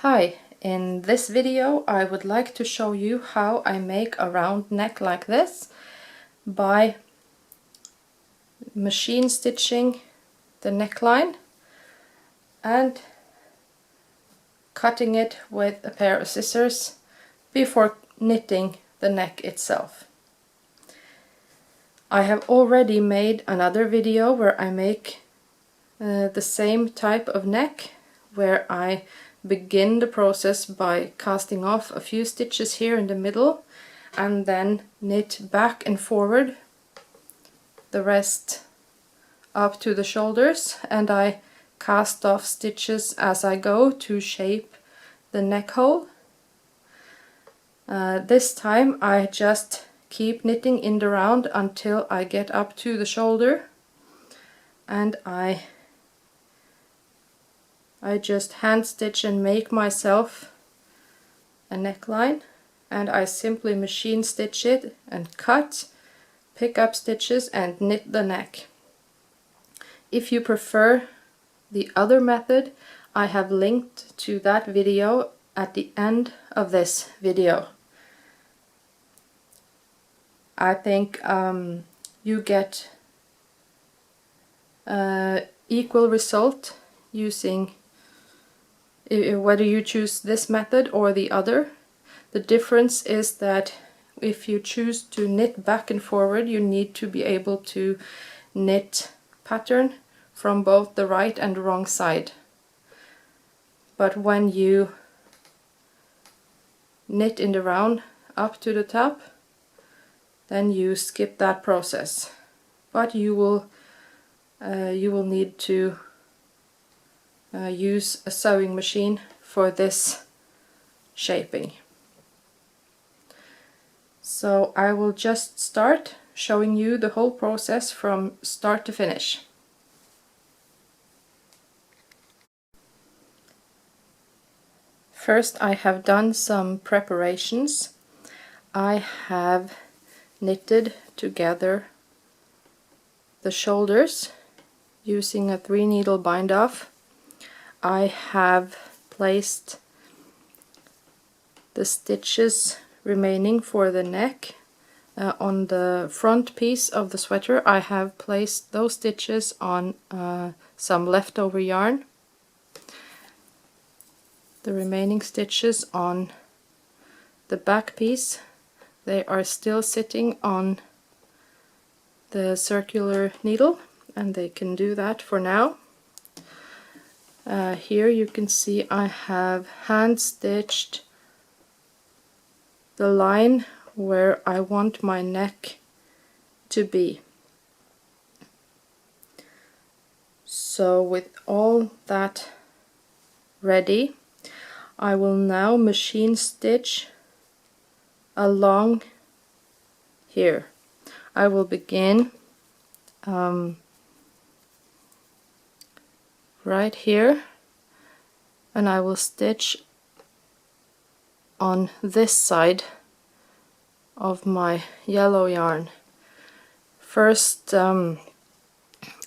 Hi, in this video I would like to show you how I make a round neck like this by machine stitching the neckline and cutting it with a pair of scissors before knitting the neck itself. I have already made another video where I make the same type of neck, where I begin the process by casting off a few stitches here in the middle and then knit back and forward the rest up to the shoulders, and I cast off stitches as I go to shape the neck hole. This time I just keep knitting in the round until I get up to the shoulder, and I just hand stitch and make myself a neckline, and I simply machine stitch it and cut, pick up stitches and knit the neck. If you prefer the other method, I have linked to that video at the end of this video. I think you get equal result using whether you choose this method or the other. The difference is that if you choose to knit back and forward, you need to be able to knit pattern from both the right and the wrong side. But when you knit in the round up to the top, then you skip that process. But you will need to use a sewing machine for this shaping. So I will just start showing you the whole process from start to finish. First, I have done some preparations. I have knitted together the shoulders using a 3-needle bind off. I have placed the stitches remaining for the neck on the front piece of the sweater. I have placed those stitches on some leftover yarn. The remaining stitches on the back piece, they are still sitting on the circular needle, and they can do that for now. Here you can see I have hand stitched the line where I want my neck to be. So with all that ready, I will now machine stitch along here. I will begin right here, and I will stitch on this side of my yellow yarn. First I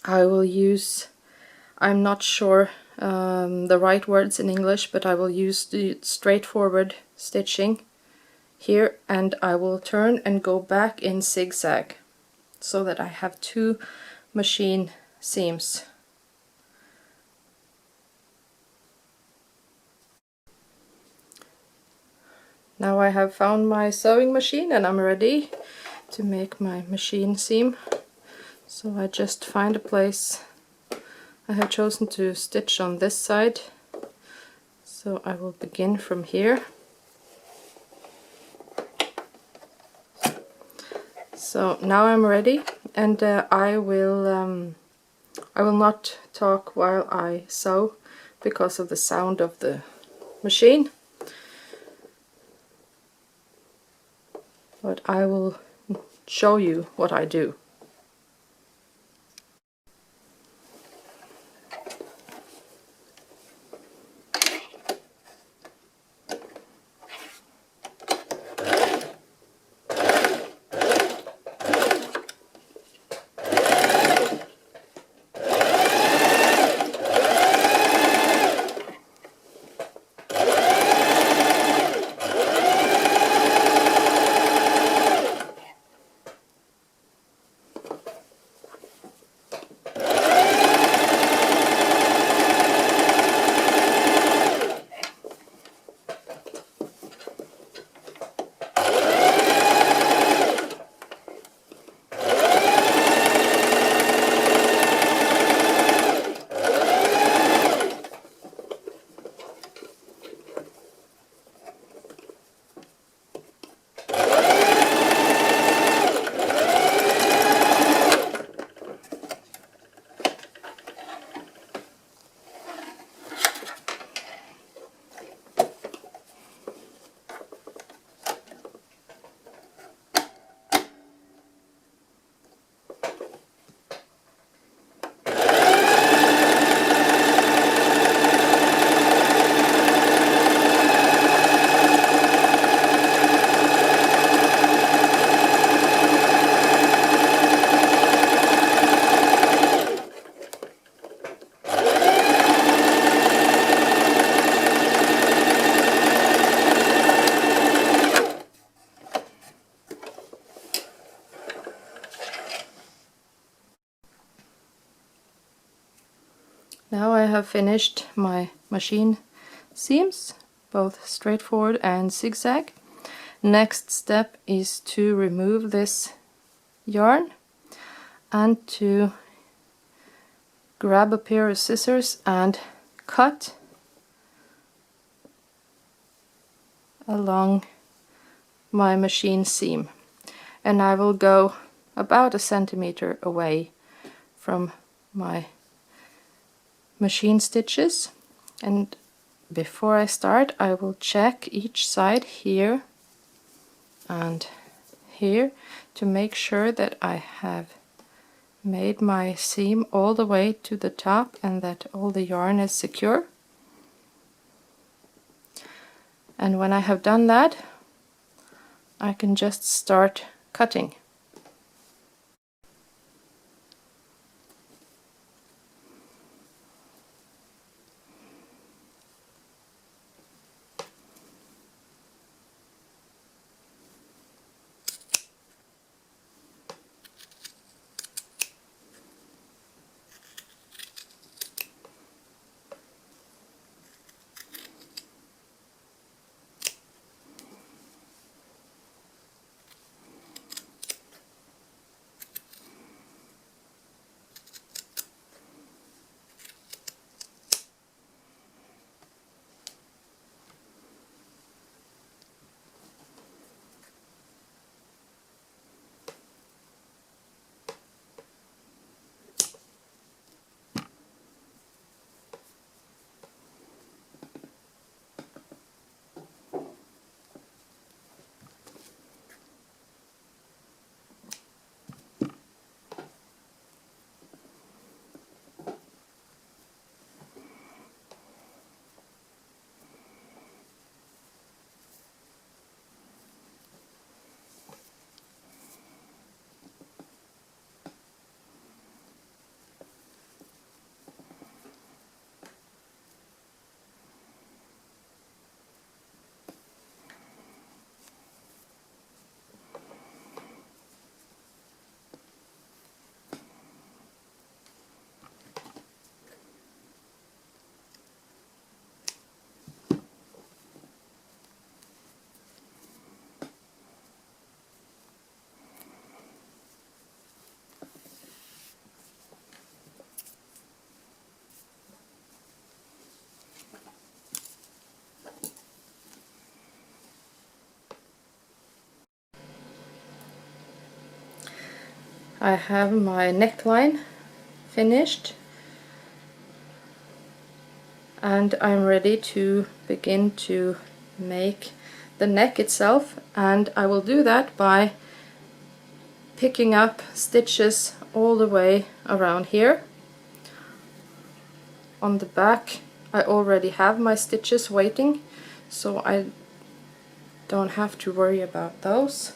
will use, I'm not sure the right words in English, but I will use the straightforward stitching here, and I will turn and go back in zigzag so that I have 2 machine seams. Now I have found my sewing machine and I'm ready to make my machine seam. So I just find a place. I have chosen to stitch on this side, so I will begin from here. So now I'm ready, and I will not talk while I sew because of the sound of the machine, but I will show you what I do. have finished my machine seams, both straightforward and zigzag. Next step is to remove this yarn and to grab a pair of scissors and cut along my machine seam, and I will go about a centimeter away from my machine stitches. And before I start, I will check each side here and here to make sure that I have made my seam all the way to the top and that all the yarn is secure. And when I have done that, I can just start cutting. I have my neckline finished and I'm ready to begin to make the neck itself, and I will do that by picking up stitches all the way around here. On the back I already have my stitches waiting, so I don't have to worry about those.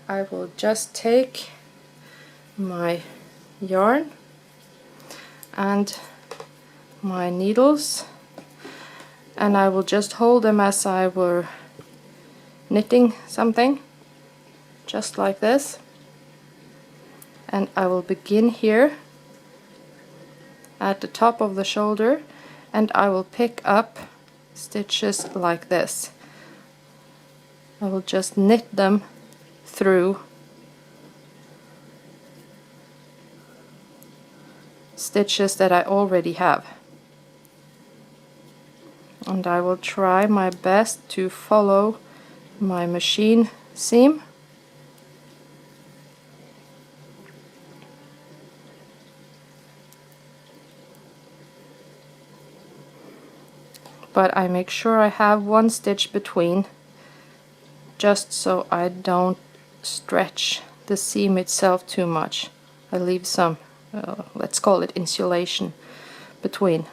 I will just take my yarn and my needles and I will just hold them as I were knitting something, just like this, and I will begin here at the top of the shoulder and I will pick up stitches like this. I will just knit them through stitches that I already have, and I will try my best to follow my machine seam. But I make sure I have one stitch between, just so I don't stretch the seam itself too much. I leave some, let's call it insulation, between.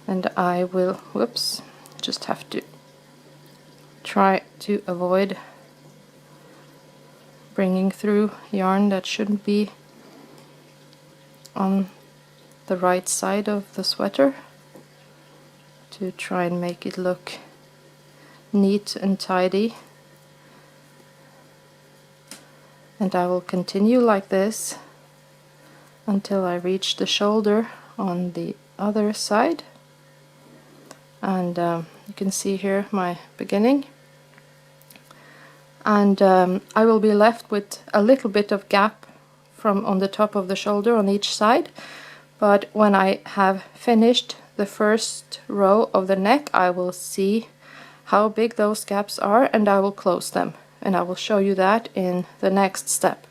And I will, whoops, just have to try to avoid bringing through yarn that shouldn't be on the right side of the sweater, to try and make it look neat and tidy. And I will continue like this until I reach the shoulder on the other side. And you can see here my beginning. And I will be left with a little bit of gap from on the top of the shoulder on each side. But when I have finished the first row of the neck, I will see how big those gaps are and I will close them. And I will show you that in the next step.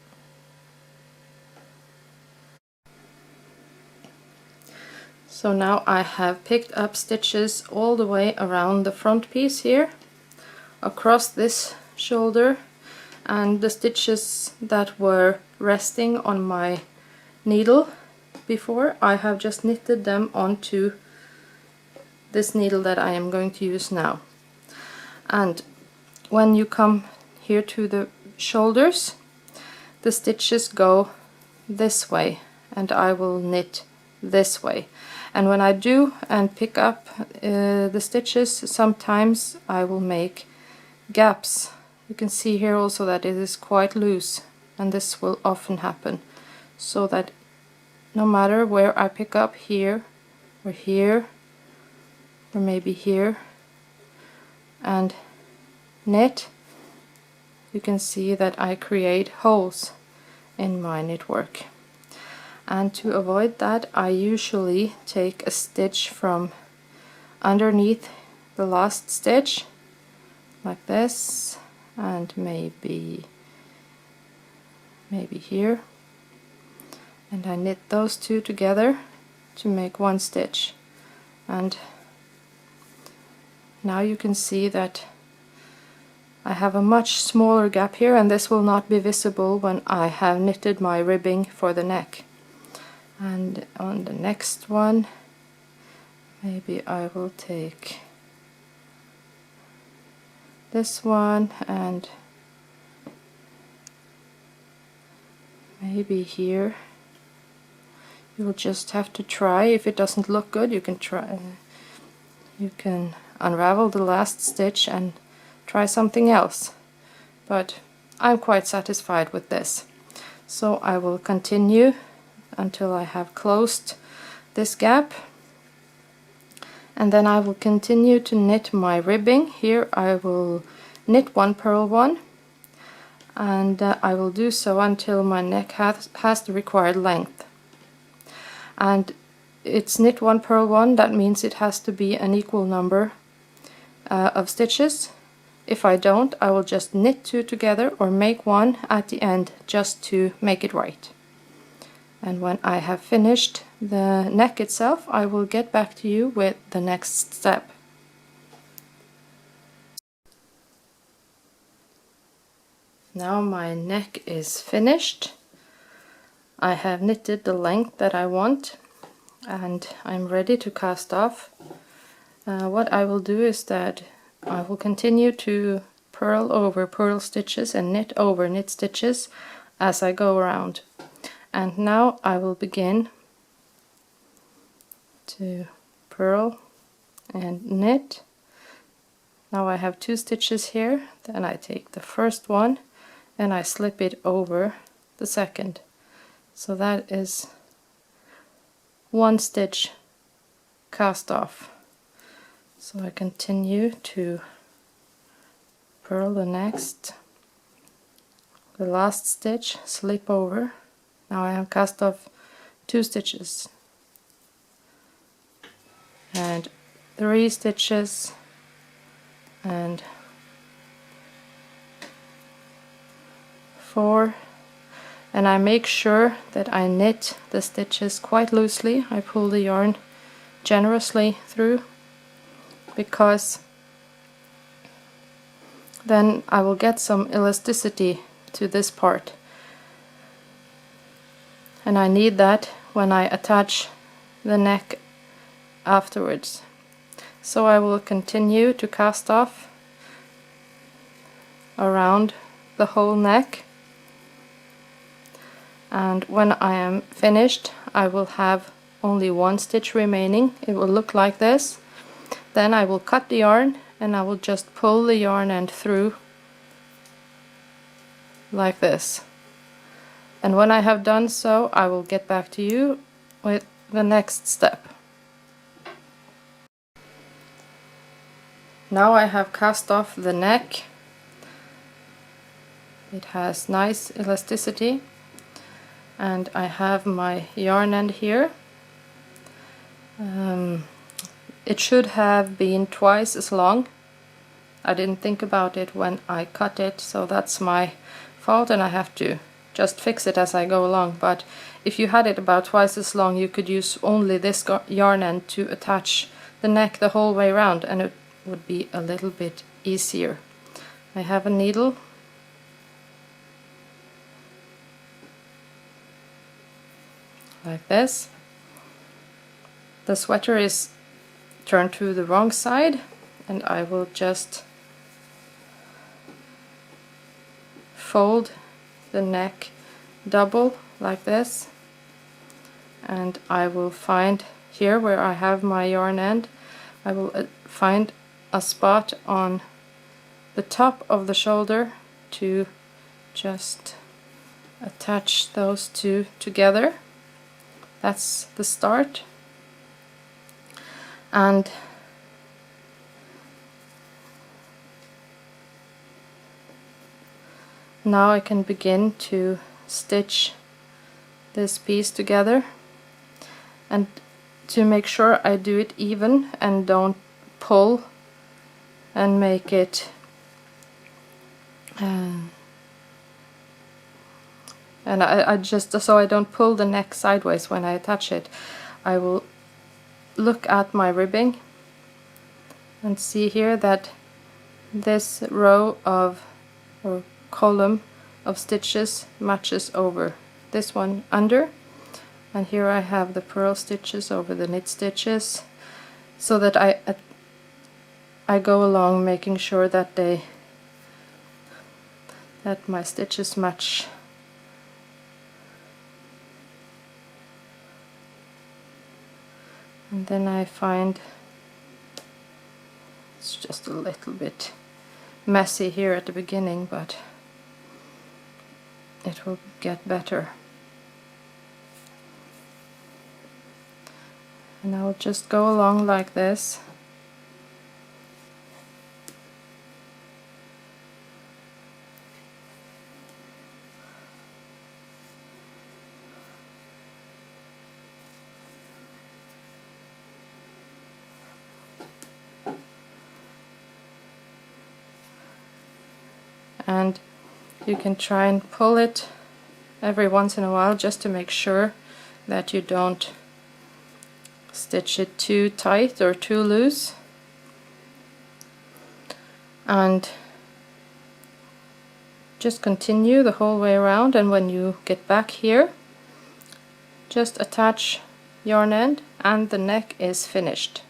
So now I have picked up stitches all the way around the front piece here, across this shoulder, and the stitches that were resting on my needle before, I have just knitted them onto this needle that I am going to use now. And when you come here to the shoulders, the stitches go this way and I will knit this way. And when I do and pick up the stitches, sometimes I will make gaps. You can see here also that it is quite loose, and this will often happen, so that no matter where I pick up, here or here or maybe here, and knit, you can see that I create holes in my knitwork. And to avoid that, I usually take a stitch from underneath the last stitch, like this, and maybe here, and I knit those two together to make one stitch. And now you can see that I have a much smaller gap here, and this will not be visible when I have knitted my ribbing for the neck. And on the next one, maybe I will take this one, and maybe here. You'll just have to try. If it doesn't look good, you can try. You can unravel the last stitch and try something else. But I'm quite satisfied with this. So I will continue until I have closed this gap, and then I will continue to knit my ribbing. Here I will knit one purl one, and I will do so until my neck has the required length. And it's knit one purl one, that means it has to be an equal number of stitches. If I don't, I will just knit two together or make one at the end just to make it right. And when I have finished the neck itself, I will get back to you with the next step. Now my neck is finished. I have knitted the length that I want, and I'm ready to cast off. What I will do is that I will continue to purl over purl stitches and knit over knit stitches as I go around. And now I will begin to purl and knit. Now I have two stitches here, then I take the first one and I slip it over the second. So that is one stitch cast off. So I continue to purl the last stitch, slip over. Now I have cast off two stitches and 3 stitches and 4, and I make sure that I knit the stitches quite loosely. I pull the yarn generously through, because then I will get some elasticity to this part, and I need that when I attach the neck afterwards. So I will continue to cast off around the whole neck, and when I am finished I will have only one stitch remaining. It will look like this. Then I will cut the yarn and I will just pull the yarn end through like this. And when I have done so, I will get back to you with the next step. Now I have cast off the neck. It has nice elasticity, and I have my yarn end here. It should have been twice as long. I didn't think about it when I cut it, so that's my fault, and I have to just fix it as I go along. But if you had it about twice as long, you could use only this yarn end to attach the neck the whole way around, and it would be a little bit easier. I have a needle. Like this. The sweater is turned to the wrong side, and I will just fold the neck double like this, and I will find here where I have my yarn end, I will find a spot on the top of the shoulder to just attach those two together. That's the start. And now I can begin to stitch this piece together, and to make sure I do it even and don't pull and make it and I just, so I don't pull the neck sideways when I attach it, I will look at my ribbing and see here that this row of, or column of stitches matches over this one under, and here I have the purl stitches over the knit stitches, so that I go along making sure that my stitches match. And then I find it's just a little bit messy here at the beginning, but it will get better. And I'll just go along like this. And you can try and pull it every once in a while just to make sure that you don't stitch it too tight or too loose. And just continue the whole way around, and when you get back here, just attach yarn end and the neck is finished.